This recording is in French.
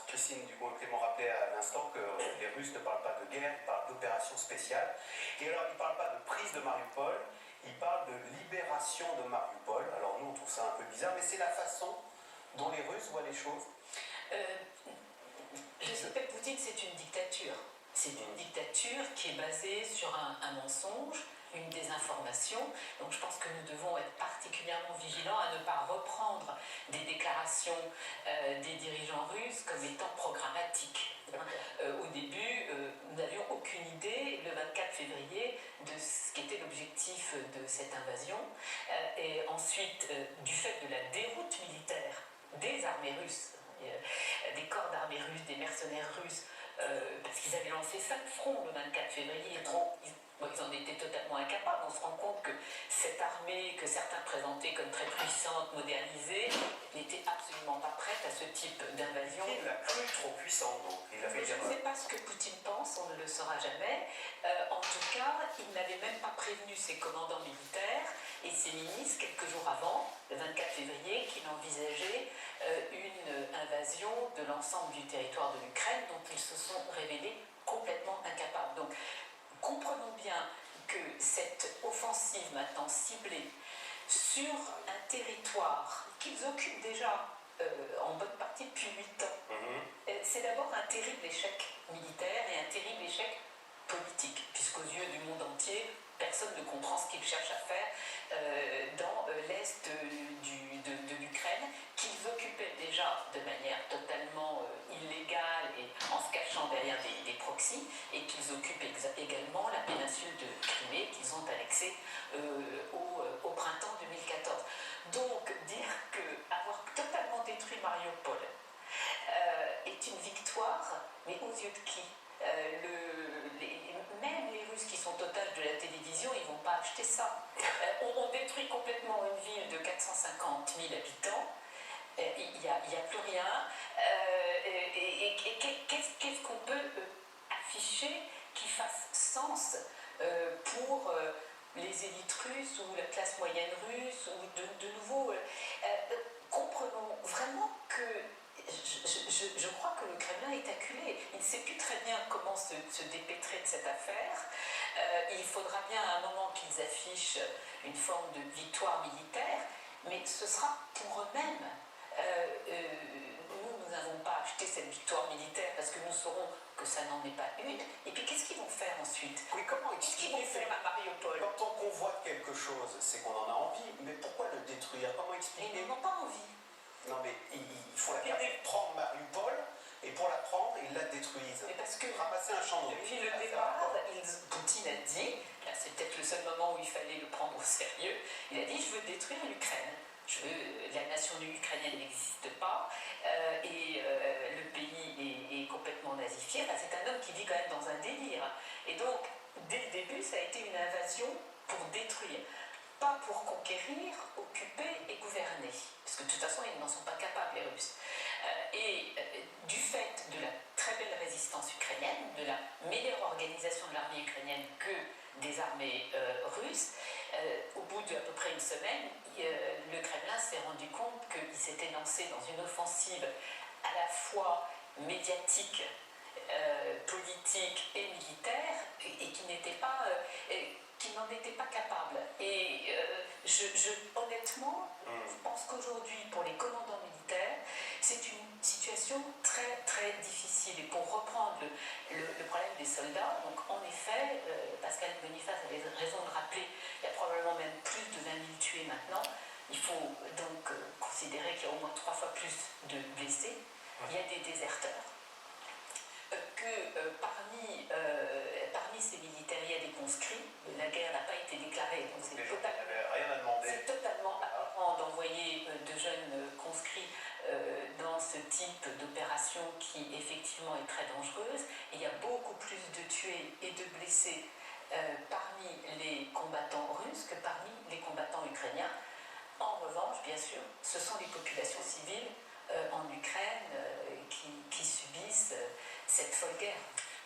Christine Dugon-Clément rappelait à l'instant que les Russes ne parlent pas de guerre, ils parlent d'opération spéciale. Et alors, ils ne parlent pas de prise de Mariupol, ils parlent de libération de Mariupol. Alors nous, on trouve ça un peu bizarre, mais c'est la façon dont les Russes voient les choses. Je sais pas, Poutine, c'est une dictature. C'est une dictature qui est basée sur un mensonge, une désinformation. Donc je pense que nous devons être particulièrement vigilants à ne pas reprendre des déclarations des dirigeants russes comme étant programmatiques. Au début, nous n'avions aucune idée, le 24 février, de ce qu'était l'objectif de cette invasion. Et ensuite, du fait de la déroute militaire des armées russes, des corps d'armée russes, des mercenaires russes, parce qu'ils avaient lancé 5 fronts le 24 février. Ils en étaient totalement incapables. On se rend compte que cette armée, que certains présentaient comme très puissante, modernisée, n'était absolument pas prête à ce type d'invasion. Il l'a cru trop puissant, donc. Je ne sais pas ce que Poutine pense, on ne le saura jamais. En tout cas, il n'avait même pas prévenu ses commandants militaires et ses ministres quelques jours avant, le 24 février, qu'il envisageait une invasion de l'ensemble du territoire de l'Ukraine dont ils se sont révélés complètement incapables. Donc, comprenons bien que cette offensive maintenant ciblée sur un territoire qu'ils occupent déjà en bonne partie depuis 8 ans, c'est d'abord un terrible échec militaire et un terrible échec politique, puisqu'aux yeux du monde entier, personne ne comprend ce qu'ils cherchent à faire dans l'est de l'Ukraine, qu'ils occupaient déjà de manière totalement illégale et en se cachant derrière des proxys, et qu'ils occupent également la péninsule de Crimée, qu'ils ont annexée au printemps 2014. Donc, dire qu'avoir totalement détruit Mariupol est une victoire, mais aux yeux de qui? Même les Russes qui sont otages de la télévision, ils ne vont pas acheter ça. On détruit complètement une ville de 450 000 habitants, il n'y a plus rien. Et qu'est-ce qu'on peut afficher qui fasse sens pour les élites russes ou la classe moyenne russe, ou de nouveau, comprenons vraiment que je crois que le Kremlin est acculé. Il ne sait plus très bien comment se dépêtrer de cette affaire. Il faudra bien à un moment qu'ils affichent une forme de victoire militaire, mais ce sera pour eux-mêmes. Nous n'avons pas acheté cette victoire militaire parce que nous saurons que ça n'en est pas une. Et puis qu'est-ce qu'ils vont faire ensuite? Oui, comment Qu'est-ce qu'ils vont faire à Mariupol? Quand on convoite quelque chose, c'est qu'on en a envie, mais pourquoi le détruire? Comment expliquer? Ils n'en ont pas envie. Non, mais il faut prendre Mariupol, et pour la prendre, ils la détruisent. Mais parce que ramasser un champ de depuis le départ, Poutine a dit, là c'est peut-être le seul moment où il fallait le prendre au sérieux, il a dit je veux détruire l'Ukraine. La nation ukrainienne n'existe pas et le pays est complètement nazifié. Enfin, c'est un homme qui vit quand même dans un délire. Et donc, dès le début, ça a été une invasion pour détruire. Pas pour conquérir, occuper et gouverner. Parce que de toute façon, ils n'en sont pas capables, les Russes. Du fait de la très belle résistance ukrainienne, de la meilleure organisation de l'armée ukrainienne que des armées russes, au bout d'à peu près une semaine, le Kremlin s'est rendu compte qu'il s'était lancé dans une offensive à la fois médiatique, politique et militaire, et qui n'était pas... qui n'en était pas capable. Et honnêtement, je pense qu'aujourd'hui, pour les commandants militaires, c'est une situation très très difficile. Et pour reprendre le problème des soldats, donc en effet, Pascal Boniface avait raison de rappeler, il y a probablement même plus de 20 000 tués maintenant. Il faut donc considérer qu'il y a au moins 3 fois plus de blessés. Il y a des déserteurs. Parmi ces militaires, il y a des conscrits. La guerre n'a pas été déclarée, donc c'est totalement aberrant d'envoyer de jeunes conscrits dans ce type d'opération qui effectivement est très dangereuse. Et il y a beaucoup plus de tués et de blessés parmi les combattants russes que parmi les combattants ukrainiens. En revanche, bien sûr, ce sont les populations civiles en Ukraine qui subissent cette folle guerre.